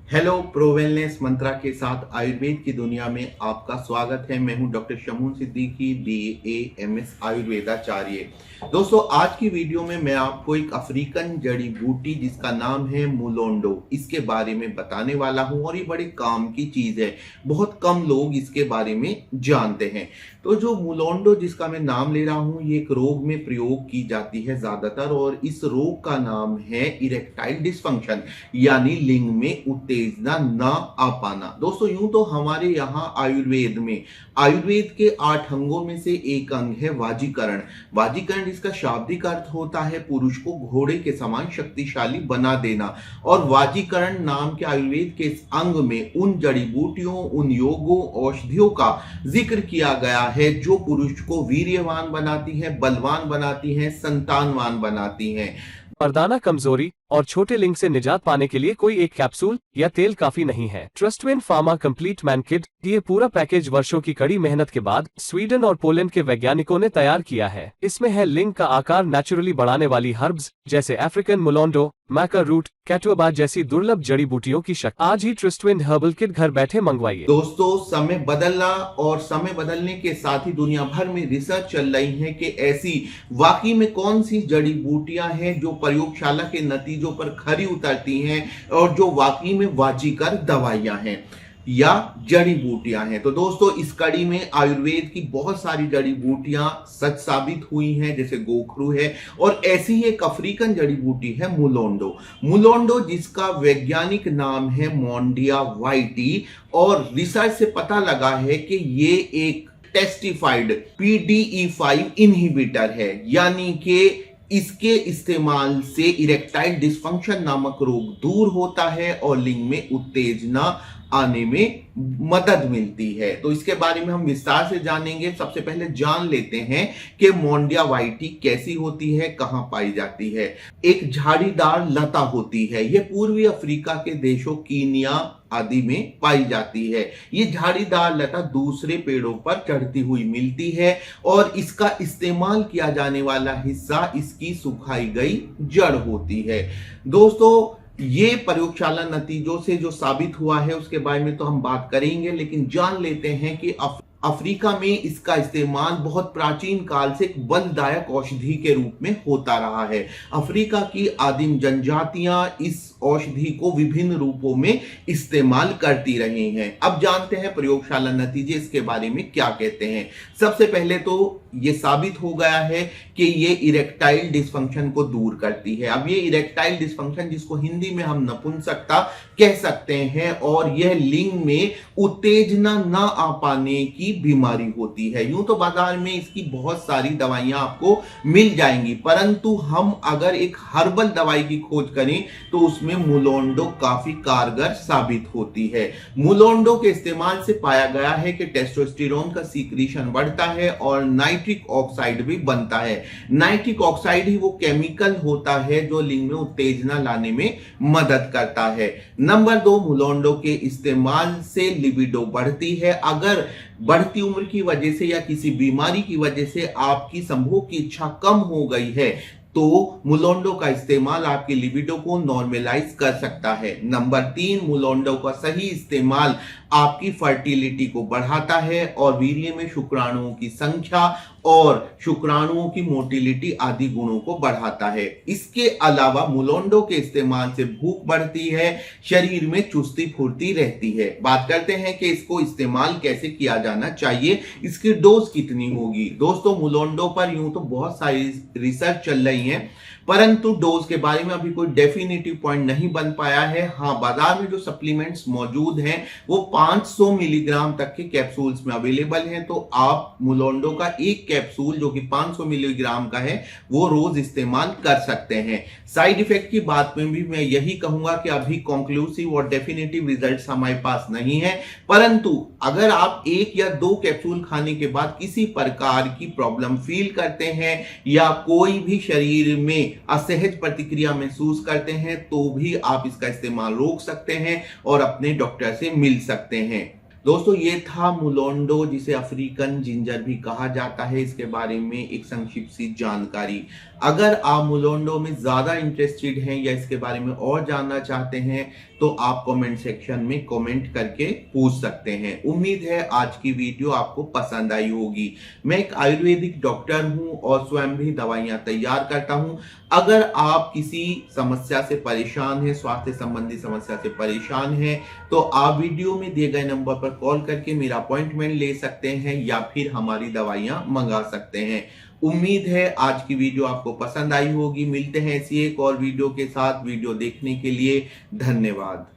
Hello pro wellness मंत्रा के साथ आयुर्वेद की दुनिया में आपका स्वागत है। मैं हूं doctor Shamoon Siddiqui, BA MS आयुर्वेदाचार्य। दोस्तों, आज की वीडियो में मैं आपको एक अफ्रीकन जड़ी बूटी जिसका नाम है मुलोंडो, इसके बारे में बताने वाला हूं और ये बड़े काम की चीज है। बहुत कम लोग इसके बारे में जानते हैं। तो जो मुलोंडो जिसका मैं नाम ले रहा हूं, ये एक रोग में प्रयोग की जाती है ज्यादातर, और इस रोग का नाम है इरेक्टाइल डिस्फंक्शन, यानी लिंग में उत्तेजना ना आ पाना। दोस्तों, यूं तो हमारे यहाँ आयुर्वेद के 8 अंगों में से एक अंग है वाजीकरण। वाजीकरण इसका शाब्दिक अर्थ होता है पुरुष को घोड़े के समान शक्तिशाली बना देना। और वाजीकरण नाम के आयुर्वेद के इस अंग में उन जड़ी बूटियों, उन योगों, औषधियों का जिक्र किया गया है जो पुरुष को वीर्यवान बनाती हैं, बलवान बनाती हैं, संतानवान बनाती हैं। मर्दाना कमजोरी और छोटे लिंग से निजात पाने के लिए कोई एक कैप्सूल या तेल काफी नहीं है। ट्रस्टविन फार्मा कंप्लीट मैन किट, ये पूरा पैकेज वर्षों की कड़ी मेहनत के बाद स्वीडन और पोलैंड के वैज्ञानिकों ने तैयार किया है। इसमें है लिंग का आकार नेचुरली बढ़ाने वाली हर्ब्स जैसे अफ्रीकन मुलोंडो, मैका रूट, कैटुआबा जैसी दुर्लभ जड़ी बूटियों की शक्ति। आज ही ट्रस्टविन हर्बल किट घर बैठे मंगवाइए। दोस्तों, समय बदलना और समय बदलने के साथ ही दुनिया भर में रिसर्च चल रही है कि ऐसी वाकई में कौन सी जड़ी बूटियां हैं जो प्रयोगशाला के नतीजों पर खरी उतरती हैं और जो वाकई में वाजीकर दवाइयां हैं या जड़ी बूटियां हैं। तो दोस्तों, इस कड़ी में आयुर्वेद की बहुत सारी जड़ी बूटियां सच साबित हुई हैं, जैसे गोखरू है, और ऐसी ही एक अफ्रीकन जड़ी बूटी है मुलोंडो जिसका वैज्ञानिक नाम है मोंडिया वाइटी। और रिसर्च से पता लगा है कि ये एक टेस्टिफाइड PDE5 इनहिबिटर है, यानी कि इसके इस्तेमाल से इरेक्टाइल डिस्फंक्शन नामक रोग दूर होता है और लिंग में उत्तेजना आने में मदद मिलती है। तो इसके बारे में हम विस्तार से जानेंगे। सबसे पहले जान लेते हैं कि मोंडिया वाइटी कैसी होती है, कहां पाई जाती है। एक झाड़ीदार लता होती है। यह पूर्वी अफ्रीका के देशों कीनिया आदि में पाई जाती है। ये झाड़ीदार लता दूसरे पेड़ों पर चढ़ती हुई मिलती है और इसका इस्तेमाल किया जाने वाला हिस्सा इसकी सुखाई गई जड़ होती है। दोस्तों, ये प्रयोगशाला नतीजों से जो साबित हुआ है उसके बारे में तो हम बात करेंगे, लेकिन जान लेते हैं कि अफ्रीका में इसका इस्तेमाल बहुत प्राचीन काल से एक बलदायक औषधि के रूप में होता रहा है। अफ्रीका की आदिम जनजातियां इस औषधि को विभिन्न रूपों में इस्तेमाल करती रही हैं। अब जानते हैं प्रयोगशाला नतीजे इसके बारे में क्या कहते हैं। सबसे पहले तो ये साबित हो गया है कि ये इरेक्टाइल डिस्फंक्शन को दूर करती है। अब ये इरेक्टाइल डिस्फंक्शन, जिसको हिंदी में हम नपुंसकता कह सकते हैं, और यह लिंग में उत्तेजना ना आ पाने की बीमारी होती है। यूं तो बाजार में इसकी बहुत सारी दवाइयां आपको मिल जाएंगी, परंतु हम अगर एक हर्बल दवाई की खोज करें तो उसमें मुलोंडो काफी कारगर साबित होती है। मुलोंडो के इस्तेमाल से पाया गया है कि टेस्टोस्टेरोन का सीक्रेशन बढ़ता है और नाइट्रिक ऑक्साइड भी बनता है। नाइट्रिक ऑक्साइड ही वो केमिकल होता है जो लिंग में उत्तेजना लाने में मदद करता है। नंबर 2, मुलोंडो के इस्तेमाल से लिबिडो बढ़ती है। अगर बढ़ती उम्र की वजह से या किसी बीमारी की वजह से आपकी संभोग की इच्छा कम हो गई है तो मुलोंडो का इस्तेमाल आपकी लिबिडो को नॉर्मलाइज कर सकता है। नंबर 3, मुलोंडो का सही इस्तेमाल आपकी फर्टिलिटी को बढ़ाता है और वीर्य में शुक्राणुओं की संख्या और शुक्राणुओं की मोटिलिटी आदि गुणों को बढ़ाता है। इसके अलावा मुलोंडो के इस्तेमाल से भूख बढ़ती है, शरीर में चुस्ती फुर्ती रहती है। बात करते हैं कि इसको इस्तेमाल कैसे किया जाना चाहिए, इसकी डोज कितनी होगी। दोस्तों, मुलोंडो पर यूं तो बहुत सारी रिसर्च चल रही है, परंतु डोज के बारे में अभी कोई डेफिनेटिव पॉइंट नहीं बन पाया है। हाँ, बाजार में जो सप्लीमेंट्स मौजूद हैं वो 500 मिलीग्राम तक के कैप्सूल्स में अवेलेबल हैं। तो आप मुलोंडो का एक कैप्सूल जो कि 500 मिलीग्राम का है वो रोज इस्तेमाल कर सकते हैं। साइड इफेक्ट की बात में भी मैं यही कहूंगा कि अभी कंक्लूसिव और डेफिनेटिव रिजल्ट्स हमारे पास नहीं है, परंतु अगर आप 1 या 2 कैप्सूल खाने के बाद किसी प्रकार की प्रॉब्लम फील करते हैं या कोई भी शरीर में असहज प्रतिक्रिया महसूस करते हैं तो भी आप इसका इस्तेमाल रोक सकते हैं और अपने डॉक्टर से मिल सकते हैं। दोस्तों ये था मुलोंडो, जिसे अफ्रीकन जिंजर भी कहा जाता है, इसके बारे में एक संक्षिप्त सी जानकारी। अगर आप मुलोंडो में ज़्यादा इंटरेस्टेड हैं या इसके बारे में और जानना चाहते हैं तो आप कमेंट सेक्शन में कमेंट करके पूछ सकते हैं। उम्मीद है आज की वीडियो आपको पसंद आई होगी। मैं एक आयुर्वेदिक डॉक्टर हूं और स्वयं भी दवाइयां तैयार करता हूं। अगर आप किसी समस्या से परेशान हैं, स्वास्थ्य संबंधी समस्या से परेशान हैं, तो आप वीडियो में दिए गए नंबर पर कॉल करके मेरा अपॉइंटमेंट ले सकते हैं या फिर हमारी दवाइयां मंगा सकते हैं। उम्मीद है आज की वीडियो आपको पसंद आई होगी। मिलते हैं ऐसी एक और वीडियो के साथ। वीडियो देखने के लिए धन्यवाद।